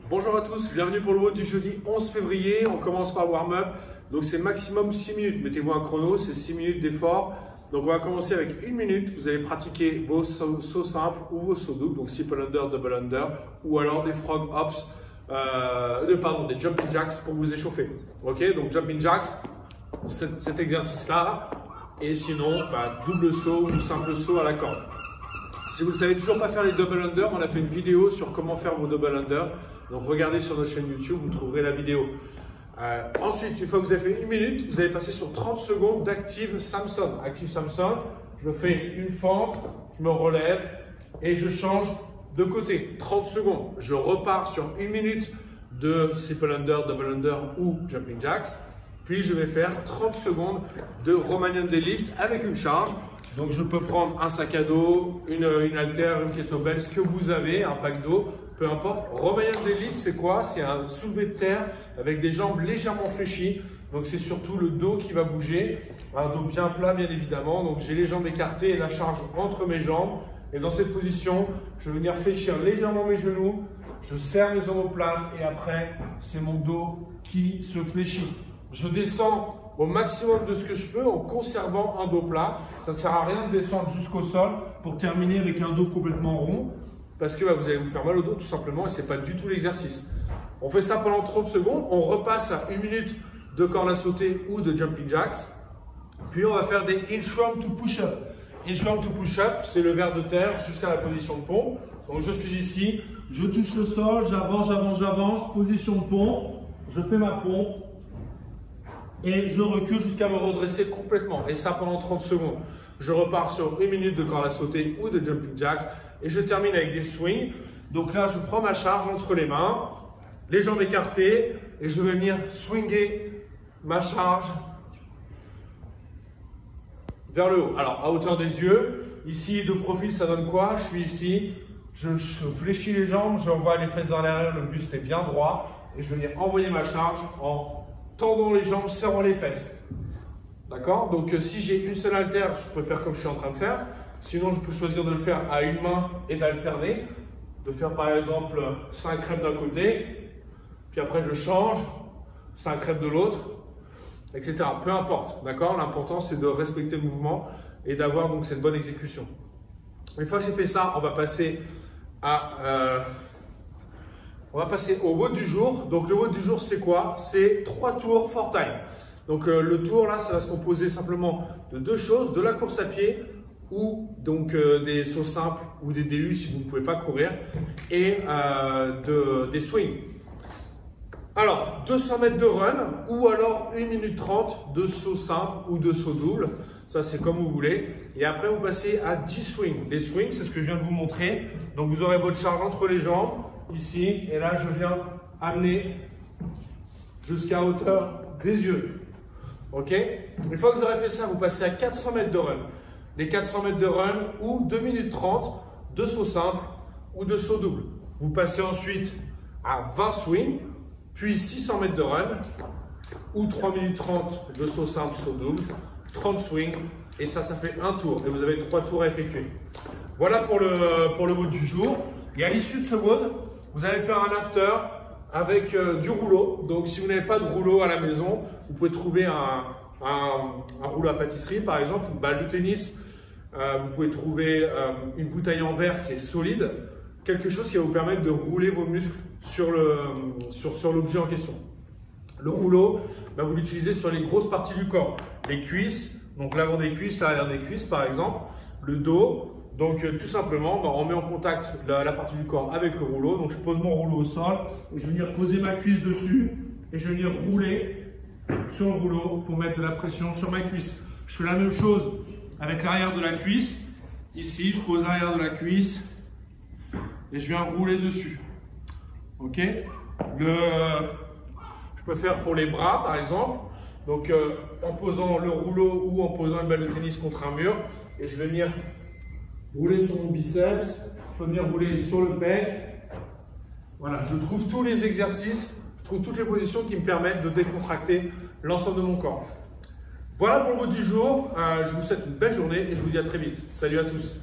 Bonjour à tous, bienvenue pour le WOD du jeudi 11 février. On commence par le warm-up. Donc c'est maximum 6 minutes. Mettez-vous un chrono, c'est 6 minutes d'effort. Donc on va commencer avec 1 minute. Vous allez pratiquer vos sauts simples ou vos sauts doubles. Donc simple under, double under ou alors des frog hops, des jumping jacks pour vous échauffer. Ok, donc jumping jacks, cet exercice-là. Et sinon, double saut ou simple saut à la corde. Si vous ne savez toujours pas faire les double under, on a fait une vidéo sur comment faire vos double under. Donc regardez sur notre chaîne YouTube, vous trouverez la vidéo. Ensuite, une fois que vous avez fait 1 minute, vous allez passer sur 30 secondes d'Active Samson. Active Samson, je fais une fente, je me relève et je change de côté. 30 secondes, je repars sur 1 minute de simple under, double under ou jumping jacks. Puis je vais faire 30 secondes de Romanian deadlift avec une charge. Donc je peux prendre un sac à dos, une haltère, une kettlebell, ce que vous avez, un pack d'eau, peu importe. Romanian deadlift, c'est quoi? C'est un soulevé de terre avec des jambes légèrement fléchies. Donc c'est surtout le dos qui va bouger, un dos bien plat bien évidemment. Donc j'ai les jambes écartées et la charge entre mes jambes. Et dans cette position, je vais venir fléchir légèrement mes genoux, je serre mes omoplates et après c'est mon dos qui se fléchit. Je descends au maximum de ce que je peux en conservant un dos plat. Ça ne sert à rien de descendre jusqu'au sol pour terminer avec un dos complètement rond parce que vous allez vous faire mal au dos tout simplement et ce n'est pas du tout l'exercice. On fait ça pendant 30 secondes, on repasse à 1 minute de corde à sauter ou de jumping jacks. Puis on va faire des inchworm to push-up. Inchworm to push-up, c'est le ver de terre jusqu'à la position de pompe. Donc je suis ici, je touche le sol, j'avance, position de pompe, je fais ma pompe. Et je recule jusqu'à me redresser complètement. Et ça pendant 30 secondes. Je repars sur 1 minute de corde à sauter ou de jumping jacks. Et je termine avec des swings. Donc là, je prends ma charge entre les mains, les jambes écartées. Et je vais venir swinger ma charge vers le haut. Alors, à hauteur des yeux. Ici, de profil, ça donne quoi? Je suis ici. Je fléchis les jambes. J'envoie les fesses vers l'arrière. Le buste est bien droit. Et je vais venir envoyer ma charge en tendons les jambes, serrant les fesses. D'accord? Donc si j'ai une seule haltère, je peux faire comme je suis en train de faire. Sinon, je peux choisir de le faire à une main et d'alterner. De faire par exemple 5 reps d'un côté, puis après je change, 5 reps de l'autre, etc. Peu importe. D'accord? L'important c'est de respecter le mouvement et d'avoir donc cette bonne exécution. Une fois que j'ai fait ça, on va passer au WOD du jour. Donc le WOD du jour, c'est quoi? C'est 3 tours 4 time. Donc le tour là, ça va se composer simplement de 2 choses, de la course à pied ou donc des sauts simples ou des DU si vous ne pouvez pas courir et des swings. Alors 200 mètres de run ou alors 1 minute 30 de saut simple ou de saut double. Ça, c'est comme vous voulez. Et après, vous passez à 10 swings. Les swings, c'est ce que je viens de vous montrer. Donc vous aurez votre charge entre les jambes. Ici, et là, je viens amener jusqu'à hauteur des yeux. Ok? Une fois que vous aurez fait ça, vous passez à 400 mètres de run. Les 400 mètres de run ou 2 minutes 30 de saut simple ou de saut double. Vous passez ensuite à 20 swings, puis 600 mètres de run ou 3 minutes 30 de saut simple, saut double, 30 swings, et ça fait un tour. Et vous avez 3 tours à effectuer. Voilà pour le WOD du jour. Et à l'issue de ce WOD, vous allez faire un after avec du rouleau. Donc, si vous n'avez pas de rouleau à la maison, vous pouvez trouver un rouleau à pâtisserie, par exemple, une balle de tennis. Vous pouvez trouver une bouteille en verre qui est solide. Quelque chose qui va vous permettre de rouler vos muscles sur l'objet en question. Le rouleau, vous l'utilisez sur les grosses parties du corps. Les cuisses, donc l'avant des cuisses, l'arrière des cuisses, par exemple. Le dos. Donc tout simplement, on met en contact la partie du corps avec le rouleau. Donc je pose mon rouleau au sol et je vais venir poser ma cuisse dessus et je vais venir rouler sur le rouleau pour mettre de la pression sur ma cuisse. Je fais la même chose avec l'arrière de la cuisse. Ici, je pose l'arrière de la cuisse et je viens rouler dessus. Ok? Je peux faire pour les bras par exemple. Donc en posant le rouleau ou en posant une balle de tennis contre un mur et je vais venir rouler sur mon biceps, je peux venir rouler sur le pec. Voilà, je trouve tous les exercices, je trouve toutes les positions qui me permettent de décontracter l'ensemble de mon corps. Voilà pour le WOD du jour. Je vous souhaite une belle journée et je vous dis à très vite. Salut à tous.